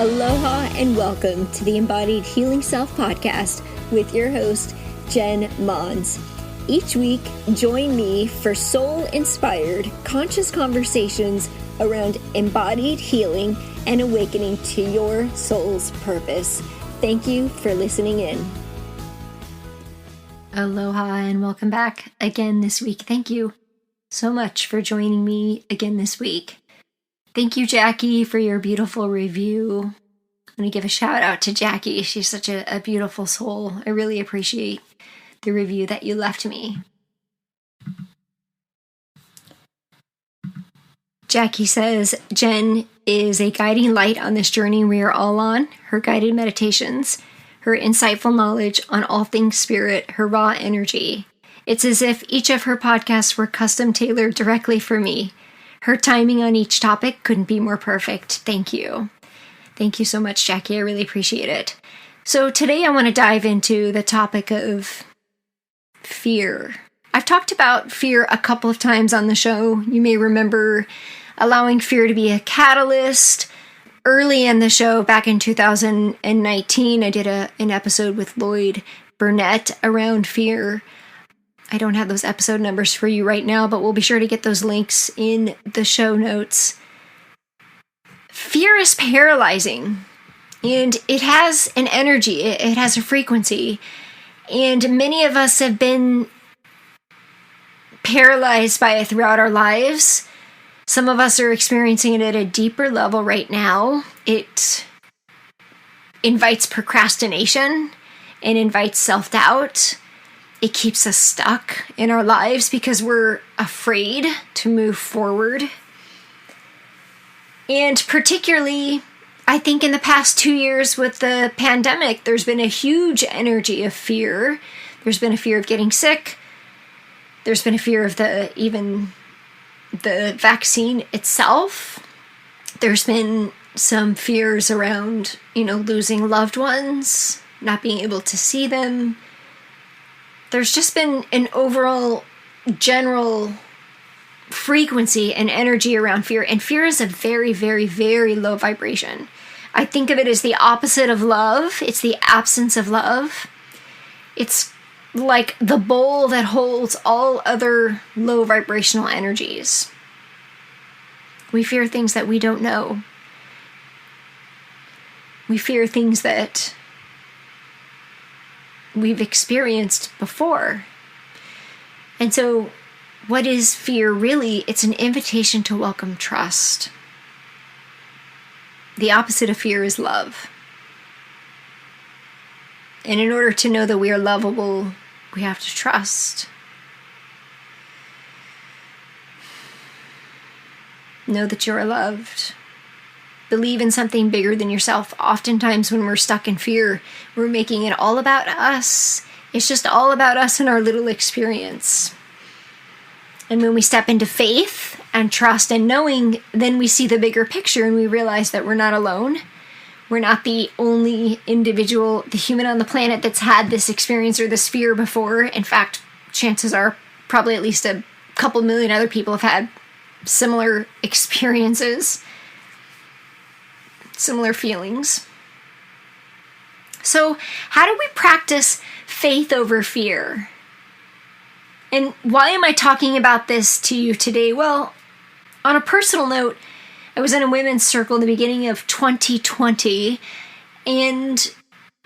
Aloha and welcome to the Embodied Healing Self podcast with your host, Jenmons. Each week, join me for soul-inspired, conscious conversations around embodied healing and awakening to your soul's purpose. Thank you for listening in. Aloha and welcome back again this week. Thank you so much for joining me again this week. Thank you, Jackie, for your beautiful review. I'm going to give a shout out to Jackie. She's such a beautiful soul. I really appreciate the review that you left me. Jackie says, Jen is a guiding light on this journey we are all on. Her guided meditations, her insightful knowledge on all things spirit, her raw energy. It's as if each of her podcasts were custom tailored directly for me. Her timing on each topic couldn't be more perfect. Thank you. Thank you so much, Jackie. I really appreciate it. So today I want to dive into the topic of fear. I've talked about fear a couple of times on the show. You may remember allowing fear to be a catalyst. Early in the show, back in 2019, I did an episode with Lloyd Burnett around fear. I don't have those episode numbers for you right now, but we'll be sure to get those links in the show notes. Fear is paralyzing, and it has an energy, it has a frequency, and many of us have been paralyzed by it throughout our lives. Some of us are experiencing it at a deeper level right now. It invites procrastination and invites self-doubt. It keeps us stuck in our lives because we're afraid to move forward. And particularly, I think in the past 2 years with the pandemic, there's been a huge energy of fear. There's been a fear of getting sick. There's been a fear of even the vaccine itself. There's been some fears around, losing loved ones, not being able to see them. There's just been an overall general frequency and energy around fear. And fear is a very, very, very low vibration. I think of it as the opposite of love. It's the absence of love. It's like the bowl that holds all other low vibrational energies. We fear things that we don't know. We fear things that we've experienced before. And so what is fear really? It's an invitation to welcome trust. The opposite of fear is love. And in order to know that we are lovable, we have to trust. Know that you are loved. Believe in something bigger than yourself. Oftentimes when we're stuck in fear, we're making it all about us. It's just all about us and our little experience. And when we step into faith and trust and knowing, then we see the bigger picture and we realize that we're not alone. We're not the only individual, the human on the planet that's had this experience or this fear before. In fact, chances are probably at least a couple million other people have had similar experiences. Similar feelings. So, how do we practice faith over fear? And why am I talking about this to you today? Well, on a personal note, I was in a women's circle in the beginning of 2020, and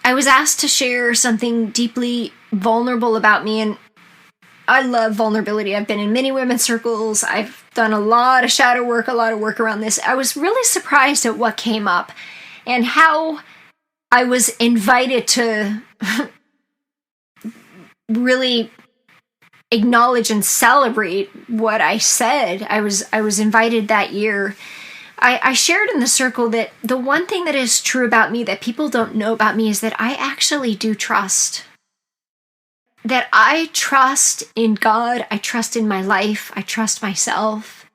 I was asked to share something deeply vulnerable about me, and I love vulnerability. I've been in many women's circles. I've done a lot of shadow work, a lot of work around this. I was really surprised at what came up and how I was invited to really acknowledge and celebrate what I said. I was invited that year. I shared in the circle that the one thing that is true about me that people don't know about me is that I actually do trust. That I trust in God, I trust in my life, I trust myself.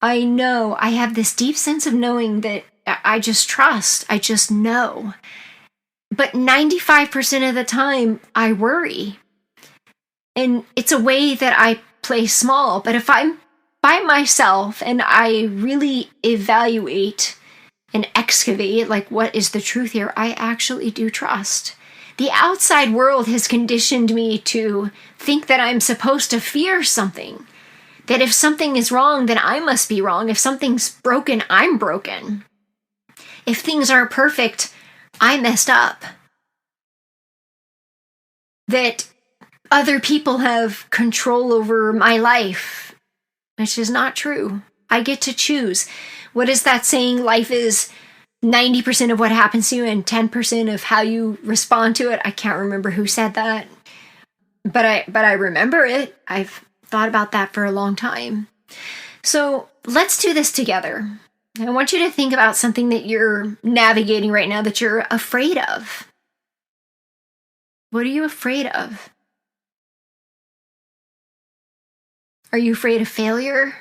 I know, I have this deep sense of knowing that I just trust, I just know. But 95% of the time, I worry. And it's a way that I play small. But if I'm by myself and I really evaluate and excavate, like, what is the truth here, I actually do trust. The outside world has conditioned me to think that I'm supposed to fear something. That if something is wrong, then I must be wrong. If something's broken, I'm broken. If things aren't perfect, I messed up. That other people have control over my life, which is not true. I get to choose. What is that saying? Life is 90% of what happens to you and 10% of how you respond to it. I can't remember who said that, but I remember it. I've thought about that for a long time. So let's do this together. I want you to think about something that you're navigating right now that you're afraid of. What are you afraid of? Are you afraid of failure?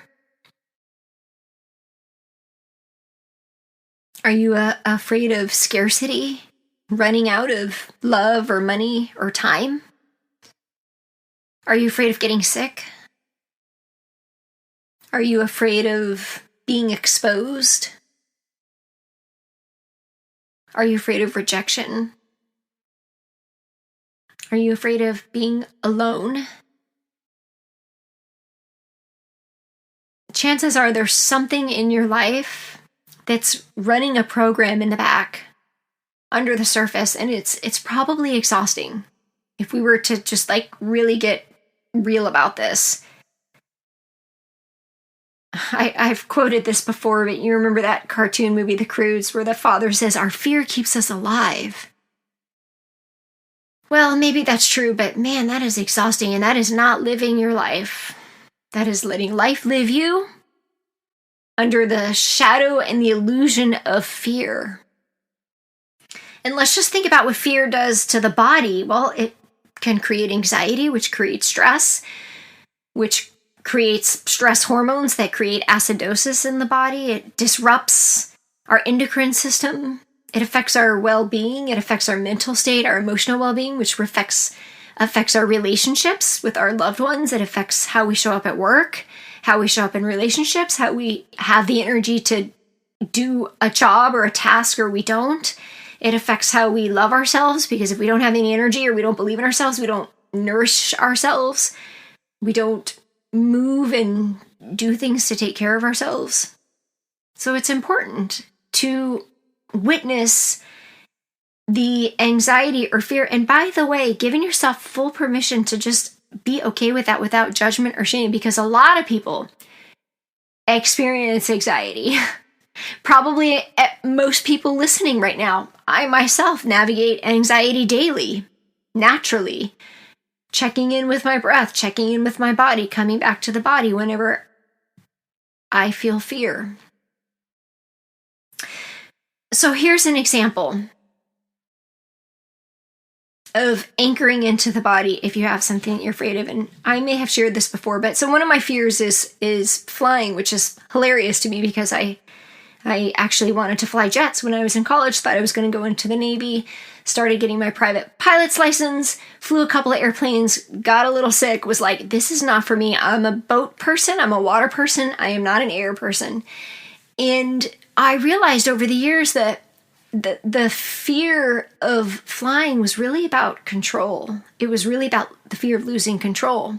Are you afraid of scarcity, running out of love or money or time? Are you afraid of getting sick? Are you afraid of being exposed? Are you afraid of rejection? Are you afraid of being alone? Chances are there's something in your life that's running a program in the back, under the surface, and it's probably exhausting. If we were to just really get real about this. I've quoted this before, but you remember that cartoon movie, The Croods, where the father says, "Our fear keeps us alive." Well, maybe that's true, but man, that is exhausting, and that is not living your life. That is letting life live you under the shadow and the illusion of fear. And let's just think about what fear does to the body. Well, it can create anxiety, which creates stress, which creates stress hormones that create acidosis in the body. It disrupts our endocrine system. It affects our well-being. It affects our mental state, our emotional well-being, which affects our relationships with our loved ones. It affects how we show up at work, how we show up in relationships, how we have the energy to do a job or a task or we don't. It affects how we love ourselves, because if we don't have any energy or we don't believe in ourselves, we don't nourish ourselves. We don't move and do things to take care of ourselves. So it's important to witness the anxiety or fear. And by the way, giving yourself full permission to just be okay with that without judgment or shame, because a lot of people experience anxiety. Probably most people listening right now. I myself navigate anxiety daily, naturally. Checking in with my breath, checking in with my body, coming back to the body whenever I feel fear. So here's an example of anchoring into the body if you have something that you're afraid of. And I may have shared this before, but so one of my fears is flying, which is hilarious to me because I actually wanted to fly jets when I was in college, thought I was going to go into the Navy, started getting my private pilot's license, flew a couple of airplanes, got a little sick, was like, this is not for me. I'm a boat person. I'm a water person. I am not an air person. And I realized over the years that the fear of flying was really about control. It was really about the fear of losing control.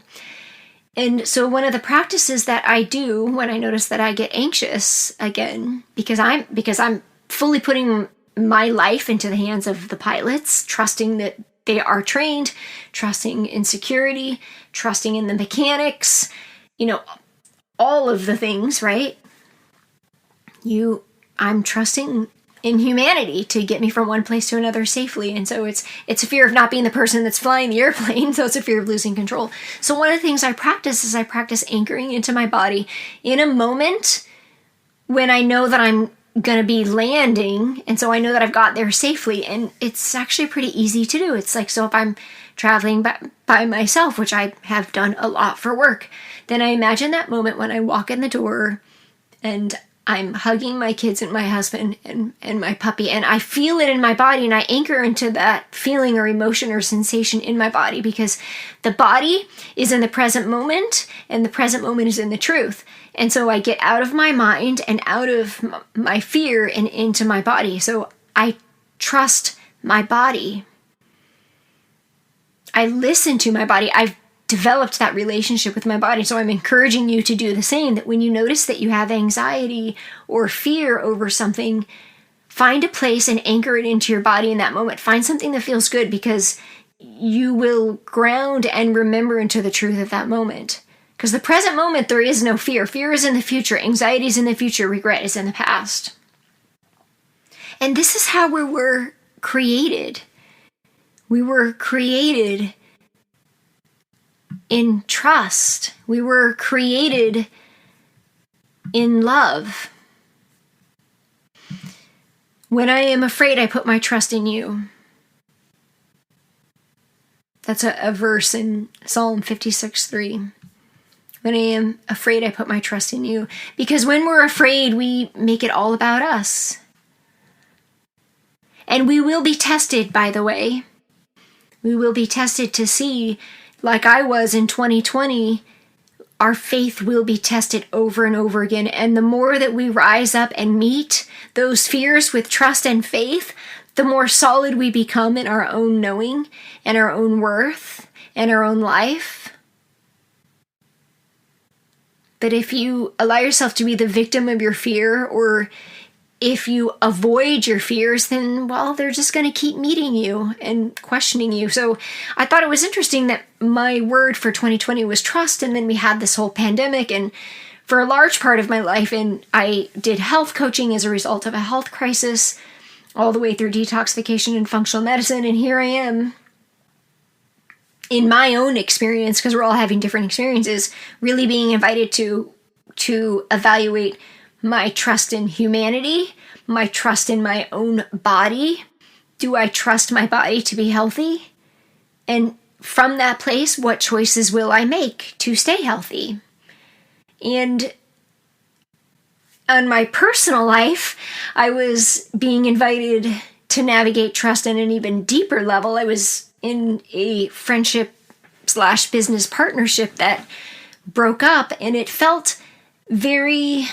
And so one of the practices that I do when I notice that I get anxious again, because I'm fully putting my life into the hands of the pilots, trusting that they are trained, trusting in security, trusting in the mechanics, all of the things, right? I'm trusting in humanity to get me from one place to another safely. And so it's a fear of not being the person that's flying the airplane. So it's a fear of losing control. So one of the things I practice is I practice anchoring into my body in a moment when I know that I'm going to be landing. And so I know that I've got there safely. And it's actually pretty easy to do. It's like, so if I'm traveling by myself, which I have done a lot for work, then I imagine that moment when I walk in the door and I'm hugging my kids and my husband and my puppy, and I feel it in my body, and I anchor into that feeling or emotion or sensation in my body, because the body is in the present moment and the present moment is in the truth. And so I get out of my mind and out of my fear and into my body. So I trust my body. I listen to my body. I've developed that relationship with my body. So I'm encouraging you to do the same, that when you notice that you have anxiety or fear over something, find a place and anchor it into your body in that moment. Find something that feels good, because you will ground and remember into the truth of that moment. Because the present moment, there is no fear. Fear is in the future. Anxiety is in the future. Regret is in the past. And this is how we were created. We were created in trust. We were created in love. When I am afraid, I put my trust in you. That's a verse in Psalm 56:3. When I am afraid, I put my trust in you. Because when we're afraid, we make it all about us. And we will be tested, by the way. We will be tested to see, like I was in 2020, our faith will be tested over and over again. And the more that we rise up and meet those fears with trust and faith, the more solid we become in our own knowing and our own worth and our own life. But if you allow yourself to be the victim of your fear, or if you avoid your fears, then, well, they're just going to keep meeting you and questioning you. So I thought it was interesting that my word for 2020 was trust, and then we had this whole pandemic, and for a large part of my life, and I did health coaching as a result of a health crisis, all the way through detoxification and functional medicine, and here I am in my own experience, because we're all having different experiences, really being invited to evaluate my trust in humanity, my trust in my own body. Do I trust my body to be healthy? And from that place, what choices will I make to stay healthy? And on my personal life, I was being invited to navigate trust on an even deeper level. I was in a friendship/business partnership that broke up, and it felt very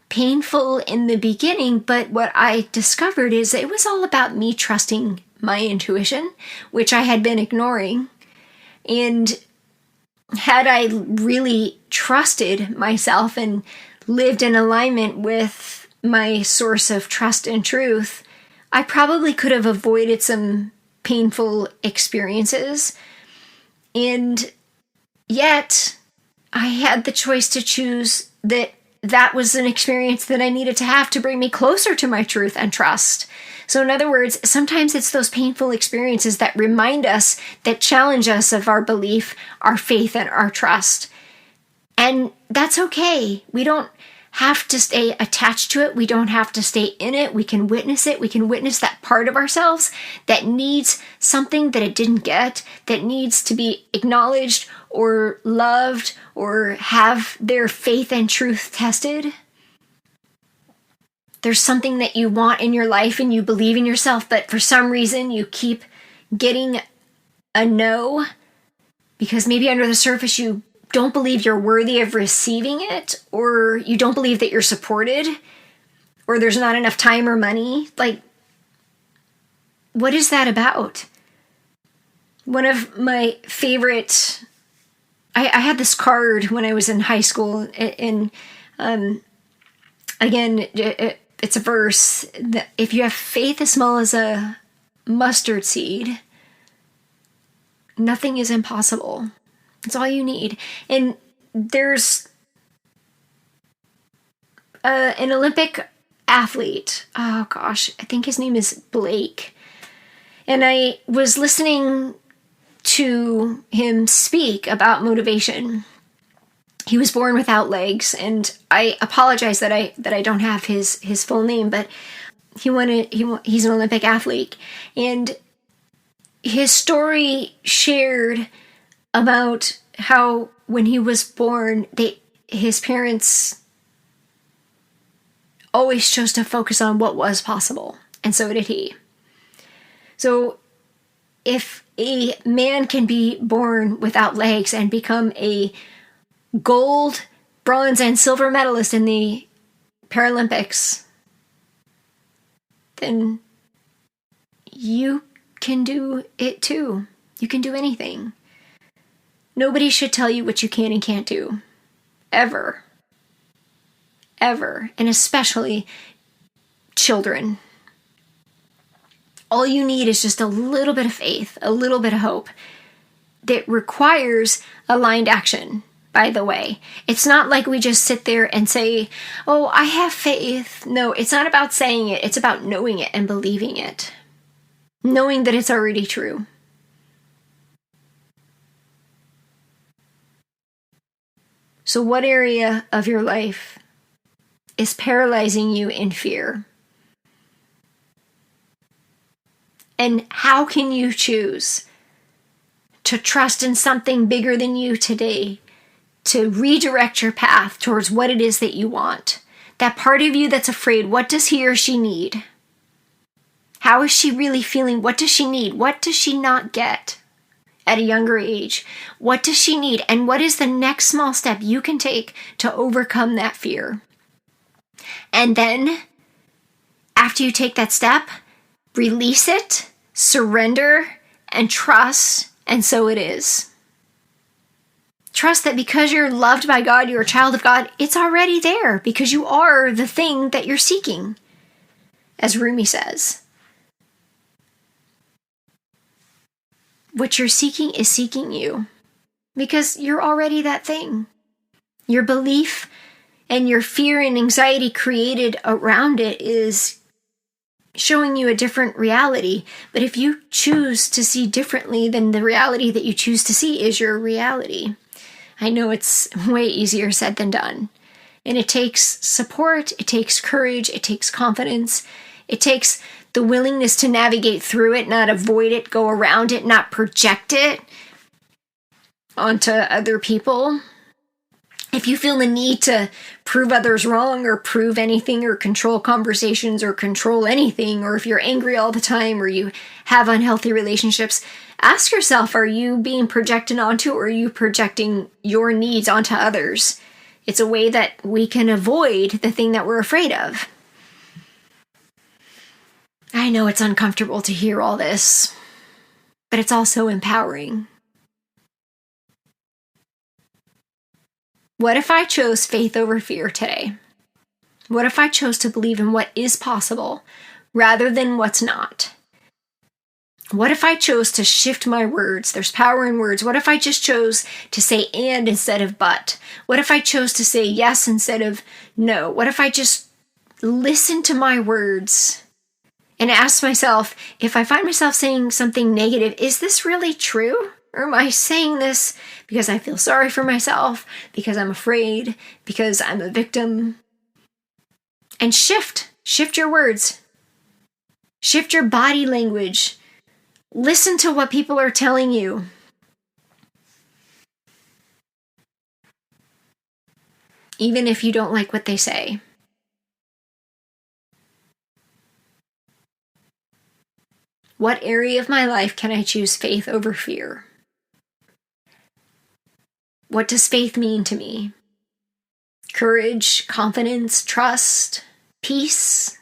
painful in the beginning, but what I discovered is that it was all about me trusting my intuition, which I had been ignoring. And had I really trusted myself and lived in alignment with my source of trust and truth, I probably could have avoided some painful experiences. And yet I had the choice to choose that was an experience that I needed to have to bring me closer to my truth and trust. So in other words, sometimes it's those painful experiences that remind us, that challenge us of our belief, our faith, and our trust. And that's okay. We don't have to stay attached to it. We don't have to stay in it. We can witness it. We can witness that part of ourselves that needs something that it didn't get, that needs to be acknowledged or loved or have their faith and truth tested. There's something that you want in your life and you believe in yourself, but for some reason you keep getting a no, because maybe under the surface you don't believe you're worthy of receiving it, or you don't believe that you're supported, or there's not enough time or money. Like, what is that about? One of my favorite, I had this card when I was in high school, and again, it's a verse that if you have faith as small as a mustard seed, nothing is impossible. It's all you need. And there's an Olympic athlete. Oh gosh, I think his name is Blake. And I was listening to him speak about motivation. He was born without legs, and I apologize that I don't have his full name, but he's an Olympic athlete. And his story shared about how when he was born, his parents always chose to focus on what was possible, and so did he. So if a man can be born without legs and become a gold, bronze, and silver medalist in the Paralympics, then you can do it too. You can do anything. Nobody should tell you what you can and can't do. Ever. Ever. And especially children. All you need is just a little bit of faith, a little bit of hope. That requires aligned action, by the way. It's not like we just sit there and say, oh, I have faith. No, it's not about saying it. It's about knowing it and believing it. Knowing that it's already true. So what area of your life is paralyzing you in fear? And how can you choose to trust in something bigger than you today to redirect your path towards what it is that you want? That part of you that's afraid, what does he or she need? How is she really feeling? What does she need? What does she not get at a younger age? What does she need? And what is the next small step you can take to overcome that fear? And then, after you take that step, release it, surrender, and trust, and so it is. Trust that because you're loved by God, you're a child of God, it's already there because you are the thing that you're seeking, as Rumi says. What you're seeking is seeking you because you're already that thing. Your belief and your fear and anxiety created around it is showing you a different reality. But if you choose to see differently, then the reality that you choose to see is your reality. I know it's way easier said than done. And it takes support, it takes courage, it takes confidence, it takes the willingness to navigate through it, not avoid it, go around it, not project it onto other people. If you feel the need to prove others wrong or prove anything or control conversations or control anything, or if you're angry all the time or you have unhealthy relationships, ask yourself, are you being projected onto or are you projecting your needs onto others? It's a way that we can avoid the thing that we're afraid of. I know it's uncomfortable to hear all this, but it's also empowering. What if I chose faith over fear today? What if I chose to believe in what is possible rather than what's not? What if I chose to shift my words? There's power in words. What if I just chose to say and instead of but? What if I chose to say yes instead of no? What if I just listened to my words and asked myself, if I find myself saying something negative, is this really true? Or am I saying this because I feel sorry for myself, because I'm afraid, because I'm a victim? And shift your words. Shift your body language. Listen to what people are telling you. Even if you don't like what they say. What area of my life can I choose faith over fear? What does faith mean to me? Courage, confidence, trust, peace.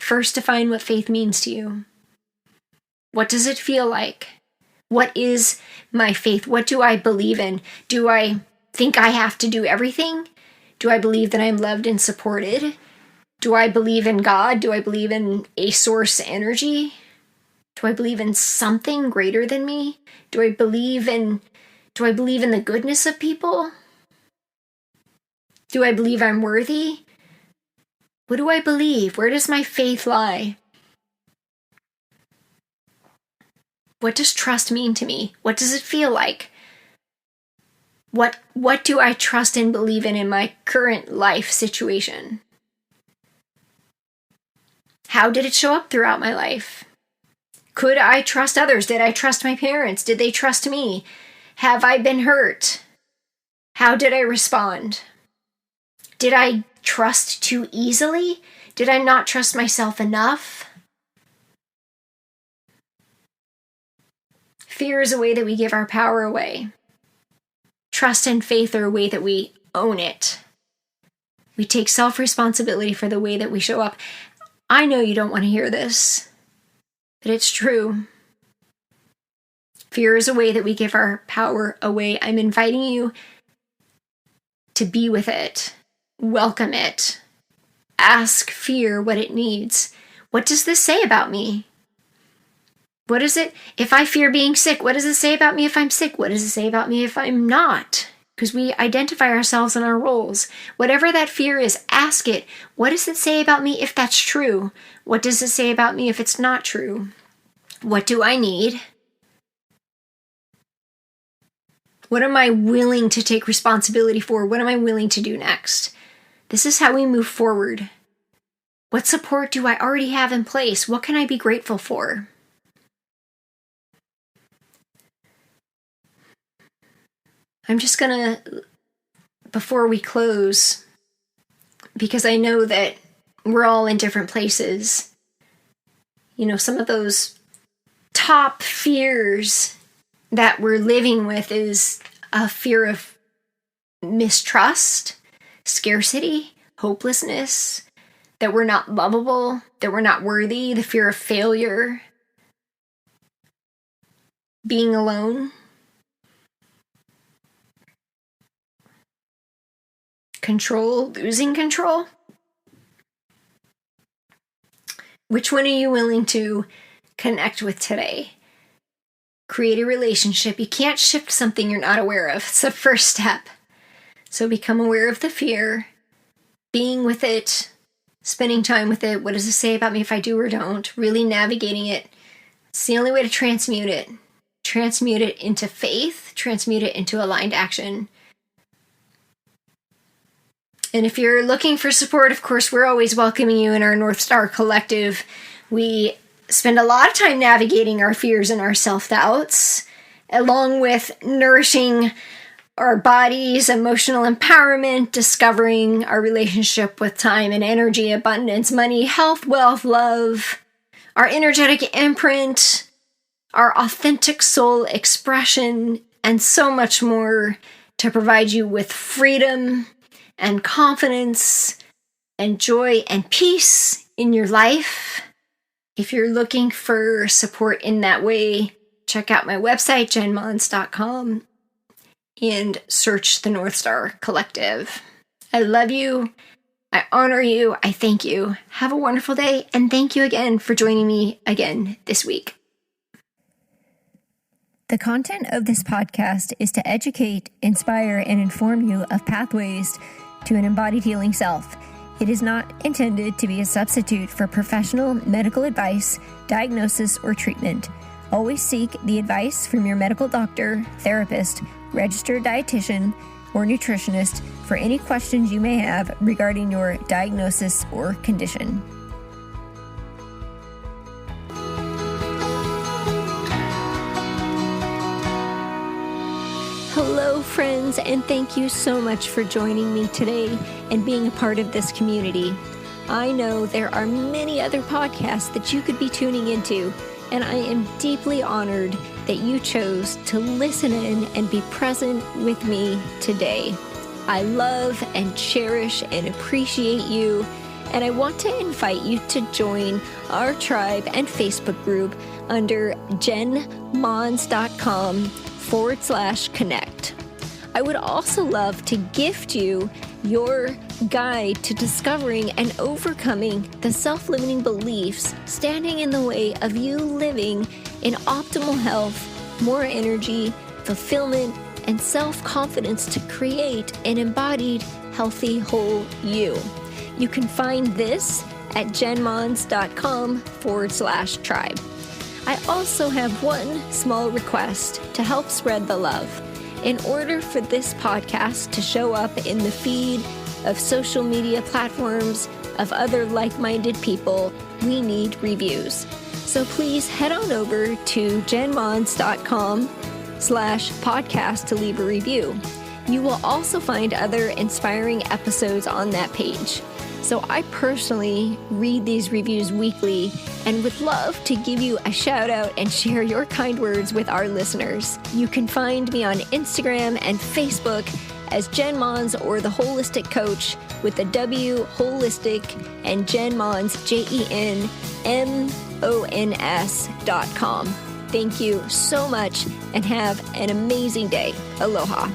First, define what faith means to you. What does it feel like? What is my faith? What do I believe in? Do I think I have to do everything? Do I believe that I'm loved and supported? Do I believe in God? Do I believe in a source energy? Do I believe in something greater than me? Do I believe in the goodness of people? Do I believe I'm worthy? What do I believe? Where does my faith lie? What does trust mean to me? What does it feel like? What do I trust and believe in my current life situation? How did it show up throughout my life? Could I trust others? Did I trust my parents? Did they trust me? Have I been hurt? How did I respond? Did I trust too easily? Did I not trust myself enough? Fear is a way that we give our power away. Trust and faith are a way that we own it. We take self-responsibility for the way that we show up. I know you don't want to hear this, but it's true. Fear is a way that we give our power away. I'm inviting you to be with it. Welcome it. Ask fear what it needs. What does this say about me? What is it? If I fear being sick, what does it say about me if I'm sick? What does it say about me if I'm not? Because we identify ourselves in our roles. Whatever that fear is, ask it. What does it say about me if that's true? What does it say about me if it's not true? What do I need? What am I willing to take responsibility for? What am I willing to do next? This is how we move forward. What support do I already have in place? What can I be grateful for? I'm just gonna, before we close, because I know that we're all in different places, some of those top fears that we're living with is a fear of mistrust, scarcity, hopelessness, that we're not lovable, that we're not worthy, the fear of failure, being alone, control, losing control. Which one are you willing to connect with today? Create a relationship. You can't shift something you're not aware of. It's the first step. So become aware of the fear, being with it, spending time with it. What does it say about me if I do or don't? Really navigating it. It's the only way to transmute it. Transmute it into faith, transmute it into aligned action. And if you're looking for support, of course, we're always welcoming you in our North Star Collective. We spend a lot of time navigating our fears and our self-doubts, along with nourishing our bodies, emotional empowerment, discovering our relationship with time and energy, abundance, money, health, wealth, love, our energetic imprint, our authentic soul expression, and so much more to provide you with freedom and confidence and joy and peace in your life. If you're looking for support in that way, check out my website, jenmons.com, and search the North Star Collective. I love you. I honor you. I thank you. Have a wonderful day, and thank you again for joining me again this week. The content of this podcast is to educate, inspire, and inform you of pathways to an embodied healing self. It is not intended to be a substitute for professional medical advice, diagnosis, or treatment. Always seek the advice from your medical doctor, therapist, registered dietitian, or nutritionist for any questions you may have regarding your diagnosis or condition. Hello, friends, and thank you so much for joining me today and being a part of this community. I know there are many other podcasts that you could be tuning into, and I am deeply honored that you chose to listen in and be present with me today. I love and cherish and appreciate you, and I want to invite you to join our tribe and Facebook group under jenmons.com/connect. I would also love to gift you your guide to discovering and overcoming the self-limiting beliefs standing in the way of you living in optimal health, more energy, fulfillment, and self-confidence to create an embodied, healthy, whole you. You can find this at jenmons.com/tribe. I also have one small request to help spread the love. In order for this podcast to show up in the feed of social media platforms of other like-minded people, we need reviews. So please head on over to jenmons.com/podcast to leave a review. You will also find other inspiring episodes on that page. So I personally read these reviews weekly and would love to give you a shout out and share your kind words with our listeners. You can find me on Instagram and Facebook as jenmons or the Holistic Coach with the W Holistic and jenmons JENMONS.com. Thank you so much and have an amazing day. Aloha.